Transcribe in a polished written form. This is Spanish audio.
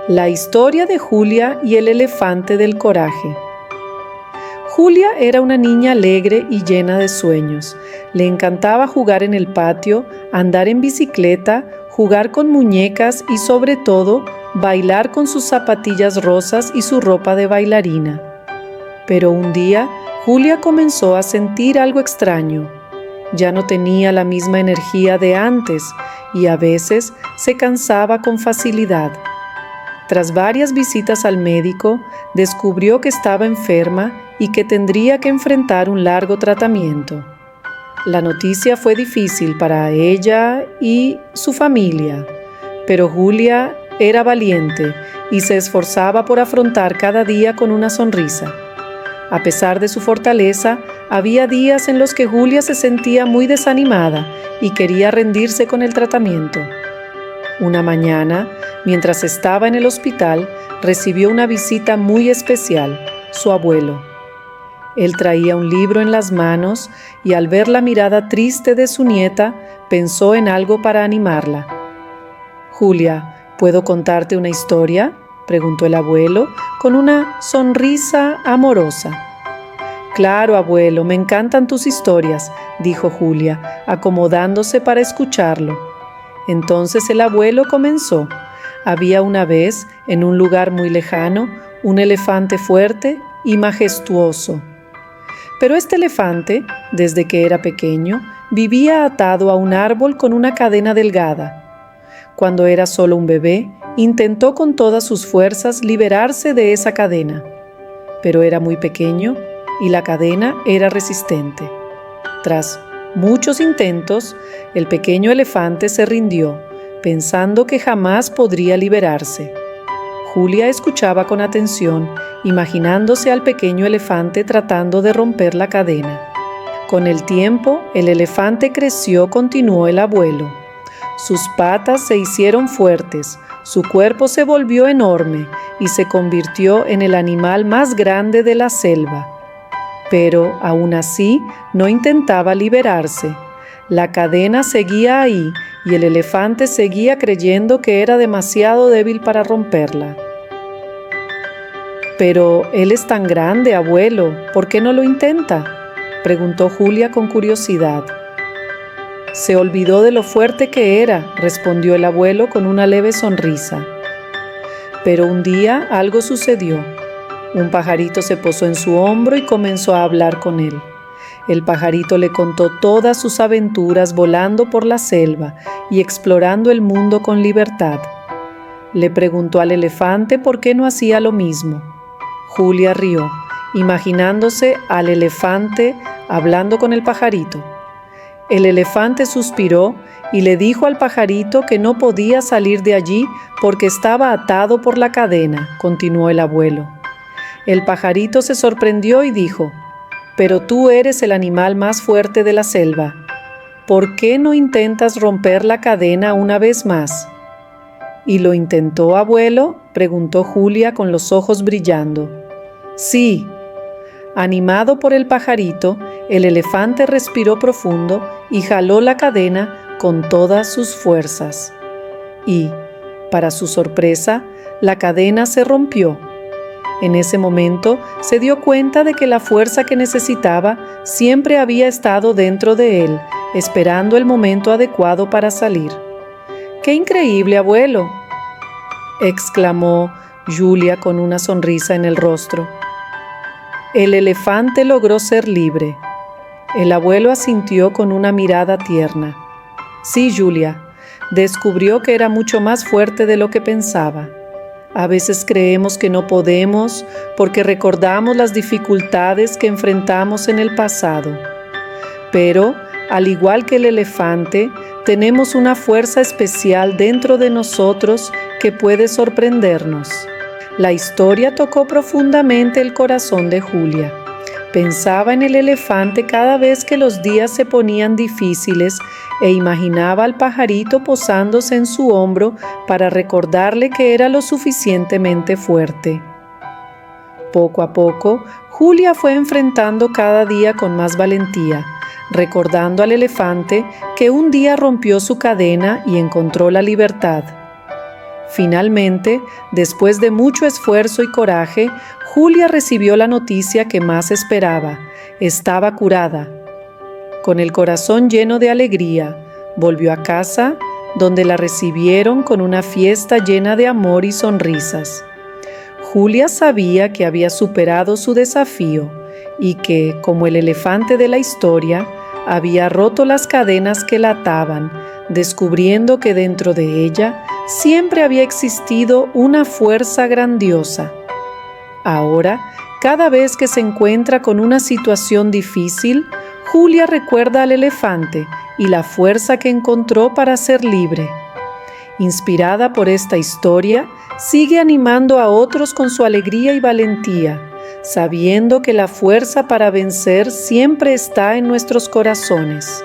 La historia de Julia y el elefante del coraje. Julia era una niña alegre y llena de sueños. Le encantaba jugar en el patio, andar en bicicleta, jugar con muñecas y sobre todo, bailar con sus zapatillas rosas y su ropa de bailarina. Pero un día, Julia comenzó a sentir algo extraño. Ya no tenía la misma energía de antes y a veces se cansaba con facilidad. Tras varias visitas al médico, descubrió que estaba enferma y que tendría que enfrentar un largo tratamiento. La noticia fue difícil para ella y su familia, pero Julia era valiente y se esforzaba por afrontar cada día con una sonrisa. A pesar de su fortaleza, había días en los que Julia se sentía muy desanimada y quería rendirse con el tratamiento. Una mañana, mientras estaba en el hospital, recibió una visita muy especial, su abuelo. Él traía un libro en las manos y al ver la mirada triste de su nieta, pensó en algo para animarla. «Julia, ¿puedo contarte una historia?», preguntó el abuelo con una sonrisa amorosa. «Claro, abuelo, me encantan tus historias», dijo Julia, acomodándose para escucharlo. Entonces el abuelo comenzó. Había una vez, en un lugar muy lejano, un elefante fuerte y majestuoso. Pero este elefante, desde que era pequeño, vivía atado a un árbol con una cadena delgada. Cuando era solo un bebé, intentó con todas sus fuerzas liberarse de esa cadena. Pero era muy pequeño y la cadena era resistente. Tras muchos intentos, el pequeño elefante se rindió, pensando que jamás podría liberarse. Julia escuchaba con atención, imaginándose al pequeño elefante tratando de romper la cadena. Con el tiempo, el elefante creció, continuó el abuelo. Sus patas se hicieron fuertes, su cuerpo se volvió enorme y se convirtió en el animal más grande de la selva. Pero, aún así, no intentaba liberarse. La cadena seguía ahí y el elefante seguía creyendo que era demasiado débil para romperla. «Pero él es tan grande, abuelo, ¿por qué no lo intenta?», preguntó Julia con curiosidad. «Se olvidó de lo fuerte que era», respondió el abuelo con una leve sonrisa. Pero un día algo sucedió. Un pajarito se posó en su hombro y comenzó a hablar con él. El pajarito le contó todas sus aventuras volando por la selva y explorando el mundo con libertad. Le preguntó al elefante por qué no hacía lo mismo. Julia rió, imaginándose al elefante hablando con el pajarito. El elefante suspiró y le dijo al pajarito que no podía salir de allí porque estaba atado por la cadena, continuó el abuelo. El pajarito se sorprendió y dijo: «Pero tú eres el animal más fuerte de la selva. ¿Por qué no intentas romper la cadena una vez más?». «¿Y lo intentó, abuelo?», preguntó Julia con los ojos brillando. «Sí». Animado por el pajarito, el elefante respiró profundo y jaló la cadena con todas sus fuerzas. Y, para su sorpresa, la cadena se rompió. En ese momento se dio cuenta de que la fuerza que necesitaba siempre había estado dentro de él, esperando el momento adecuado para salir. «¡Qué increíble, abuelo!», exclamó Julia con una sonrisa en el rostro. El elefante logró ser libre. El abuelo asintió con una mirada tierna. «Sí, Julia, descubrió que era mucho más fuerte de lo que pensaba. A veces creemos que no podemos porque recordamos las dificultades que enfrentamos en el pasado. Pero, al igual que el elefante, tenemos una fuerza especial dentro de nosotros que puede sorprendernos». La historia tocó profundamente el corazón de Julia. Pensaba en el elefante cada vez que los días se ponían difíciles e imaginaba al pajarito posándose en su hombro para recordarle que era lo suficientemente fuerte. Poco a poco, Julia fue enfrentando cada día con más valentía, recordando al elefante que un día rompió su cadena y encontró la libertad. Finalmente, después de mucho esfuerzo y coraje, Julia recibió la noticia que más esperaba. Estaba curada. Con el corazón lleno de alegría, volvió a casa, donde la recibieron con una fiesta llena de amor y sonrisas. Julia sabía que había superado su desafío y que, como el elefante de la historia, había roto las cadenas que la ataban, descubriendo que dentro de ella siempre había existido una fuerza grandiosa. Ahora, cada vez que se encuentra con una situación difícil, Julia recuerda al elefante y la fuerza que encontró para ser libre. Inspirada por esta historia, sigue animando a otros con su alegría y valentía, sabiendo que la fuerza para vencer siempre está en nuestros corazones.